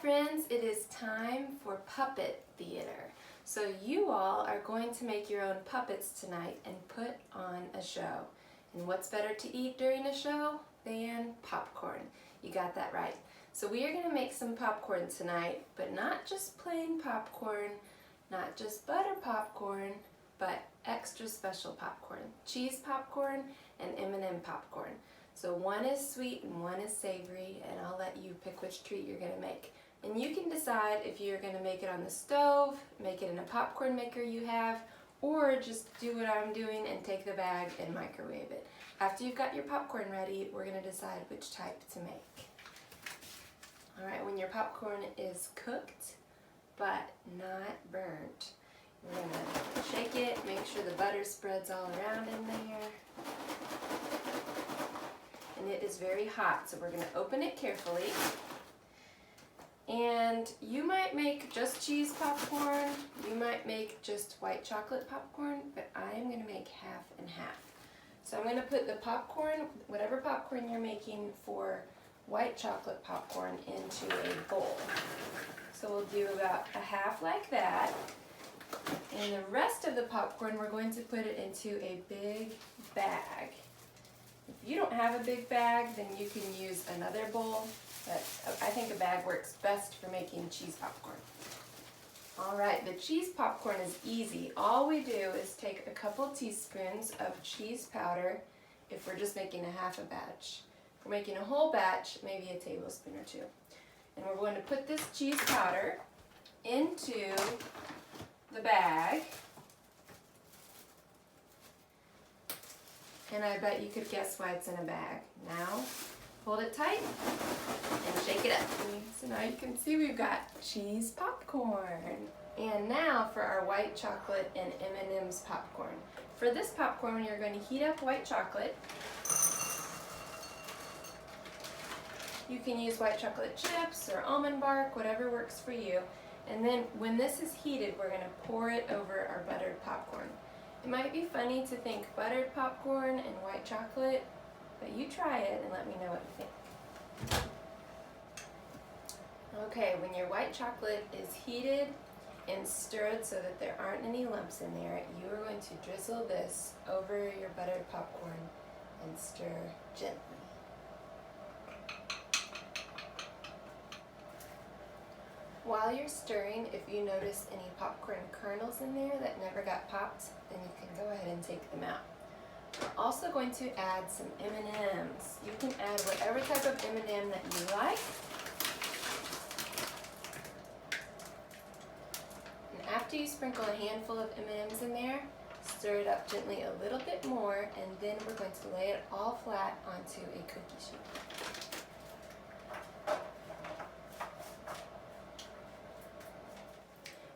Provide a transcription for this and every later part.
friends, it is time for puppet theater. So you all are going to make your own puppets tonight and put on a show. And what's better to eat during a show than popcorn? You got that right. So we are going to make some popcorn tonight, but not just plain popcorn, not just butter popcorn, but extra special popcorn. Cheese popcorn and M&M popcorn. So one is sweet and one is savory, and I'll let you pick which treat you're going to make. And you can decide if you're going to make it on the stove, make it in a popcorn maker you have, or just do what I'm doing and take the bag and microwave it. After you've got your popcorn ready, we're going to decide which type to make. Alright, when your popcorn is cooked, but not burnt, we're going to shake it, make sure the butter spreads all around in there. And it is very hot, so we're going to open it carefully. And you might make just cheese popcorn, you might make just white chocolate popcorn, but I am going to make half and half. So I'm going to put the popcorn, whatever popcorn you're making for white chocolate popcorn, into a bowl. So we'll do about a half like that. And the rest of the popcorn, we're going to put it into a big bag. If you don't have a big bag, then you can use another bowl, but I think a bag works best for making cheese popcorn. Alright, the cheese popcorn is easy. All we do is take a couple teaspoons of cheese powder if we're just making a half a batch. If we're making a whole batch, maybe a tablespoon or two. And we're going to put this cheese powder into the bag. And I bet you could guess why it's in a bag. Now, hold it tight and shake it up. So now you can see we've got cheese popcorn. And now for our white chocolate and M&M's popcorn. For this popcorn, you're going to heat up white chocolate. You can use white chocolate chips or almond bark, whatever works for you. And then when this is heated, we're going to pour it over our buttered popcorn. It might be funny to think buttered popcorn and white chocolate, but you try it and let me know what you think. Okay, when your white chocolate is heated and stirred so that there aren't any lumps in there, you are going to drizzle this over your buttered popcorn and stir gently. While you're stirring, if you notice any popcorn kernels in there that never got popped, then you can go ahead and take them out. We're also going to add some M&Ms. You can add whatever type of M&M that you like. And after you sprinkle a handful of M&Ms in there, stir it up gently a little bit more, and then we're going to lay it all flat onto a cookie sheet.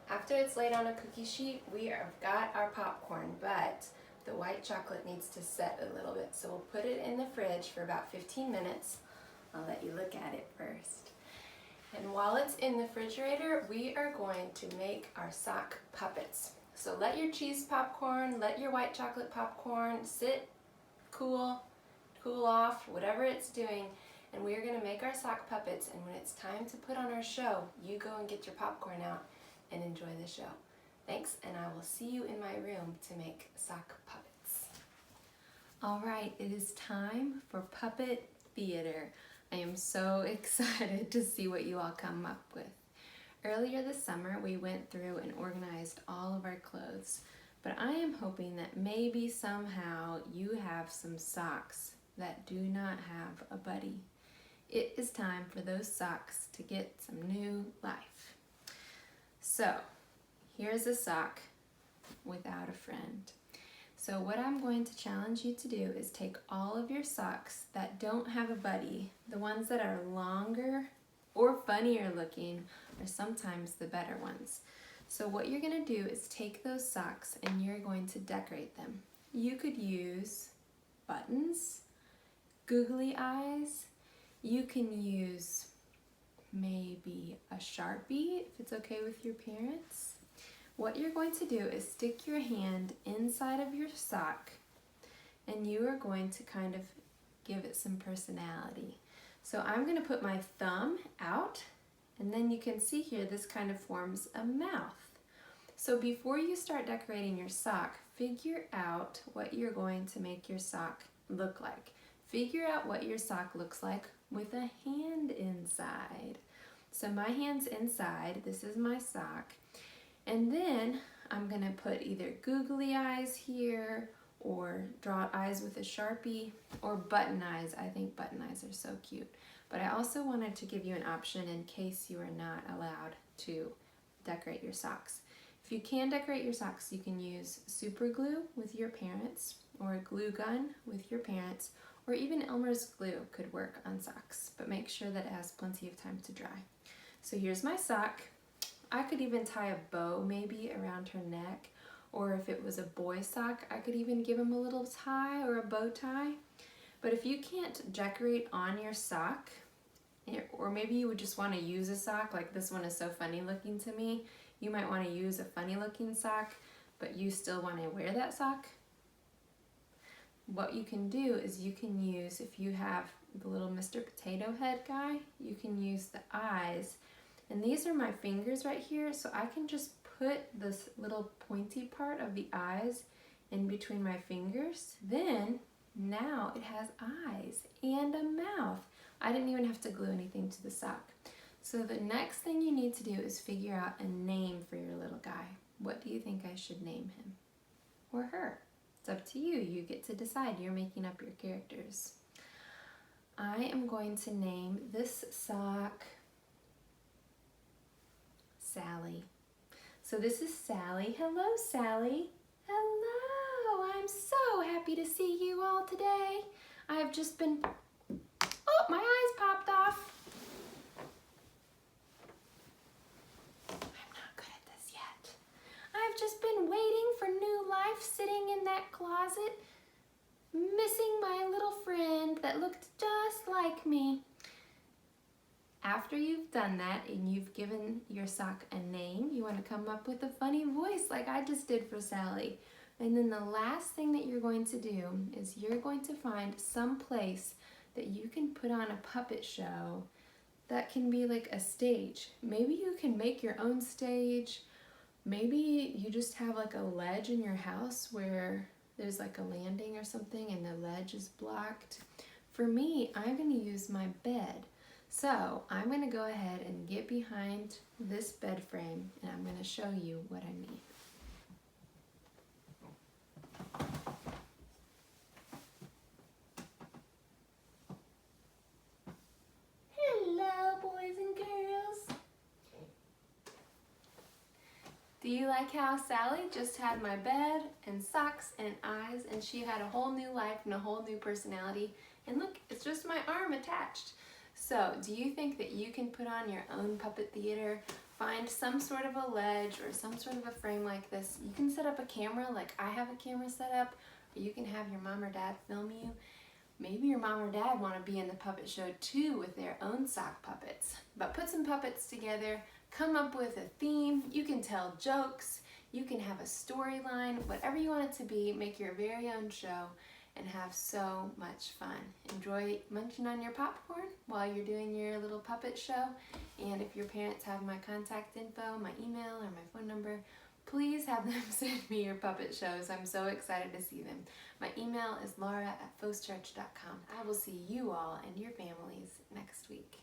After it's laid on a cookie sheet, we have got our popcorn, but the white chocolate needs to set a little bit. So we'll put it in the fridge for about 15 minutes. I'll let you look at it first. And while it's in the refrigerator, we are going to make our sock puppets. So let your cheese popcorn, let your white chocolate popcorn sit, cool off, whatever it's doing, and we are going to make our sock puppets. And when it's time to put on our show, you go and get your popcorn out and enjoy the show. Thanks, and I will see you in my room to make sock puppets. Alright, it is time for puppet theater. I am so excited to see what you all come up with. Earlier this summer, we went through and organized all of our clothes, but I am hoping that maybe somehow you have some socks that do not have a buddy. It is time for those socks to get some new life. So, here's a sock without a friend. So what I'm going to challenge you to do is take all of your socks that don't have a buddy, the ones that are longer or funnier looking are sometimes the better ones. So what you're going to do is take those socks and you're going to decorate them. You could use buttons, googly eyes, you can use maybe a Sharpie if it's okay with your parents. What you're going to do is stick your hand inside of your sock and you are going to kind of give it some personality. So I'm going to put my thumb out And then you can see here, this kind of forms a mouth. So before you start decorating your sock, figure out what you're going to make your sock look like. Figure out what your sock looks like with a hand inside. So my hand's inside, this is my sock. And then I'm gonna put either googly eyes here or draw eyes with a Sharpie or button eyes. I think button eyes are so cute. But I also wanted to give you an option in case you are not allowed to decorate your socks. If you can decorate your socks, you can use super glue with your parents or a glue gun with your parents, or even Elmer's glue could work on socks, but make sure that it has plenty of time to dry. So here's my sock. I could even tie a bow maybe around her neck, or if it was a boy sock, I could even give him a little tie or a bow tie. But if you can't decorate on your sock, or maybe you would just want to use a sock, like this one is so funny looking to me, you might want to use a funny looking sock, but you still want to wear that sock. What you can do is you can use, if you have the little Mr. Potato Head guy, you can use the eyes. And these are my fingers right here, so I can just put this little pointy part of the eyes in between my fingers. Then, now it has eyes and a mouth. I didn't even have to glue anything to the sock. So the next thing you need to do is figure out a name for your little guy. What do you think I should name him? Or her? It's up to you. You get to decide. You're making up your characters. I am going to name this sock Sally. So this is Sally. Hello, Sally. Hello. I'm so happy to see you all today. I've just been... Oh, my eyes popped off. I'm not good at this yet. I've just been waiting for new life, sitting in that closet, missing my little friend that looked just like me. After you've done that and you've given your sock a name, you want to come up with a funny voice like I just did for Sally. And then the last thing that you're going to do is you're going to find some place that you can put on a puppet show that can be like a stage. Maybe you can make your own stage. Maybe you just have like a ledge in your house where there's like a landing or something and the ledge is blocked. For me, I'm going to use my bed. So I'm going to go ahead and get behind this bed frame and I'm going to show you what I mean. Hello, boys and girls. Do you like how Sally just had my bed and socks and eyes, and she had a whole new life and a whole new personality? And look, it's just my arm attached. So, do you think that you can put on your own puppet theater? Find some sort of a ledge or some sort of a frame like this. You can set up a camera like I have a camera set up, or you can have your mom or dad film you. Maybe your mom or dad want to be in the puppet show too with their own sock puppets. But put some puppets together, come up with a theme. You can tell jokes, you can have a storyline, whatever you want it to be. Make your very own show and have so much fun. Enjoy munching on your popcorn while you're doing your little puppet show. And if your parents have my contact info, my email, or my phone number, please have them send me your puppet shows. I'm so excited to see them. My email is laura@foschurch.com. I will see you all and your families next week.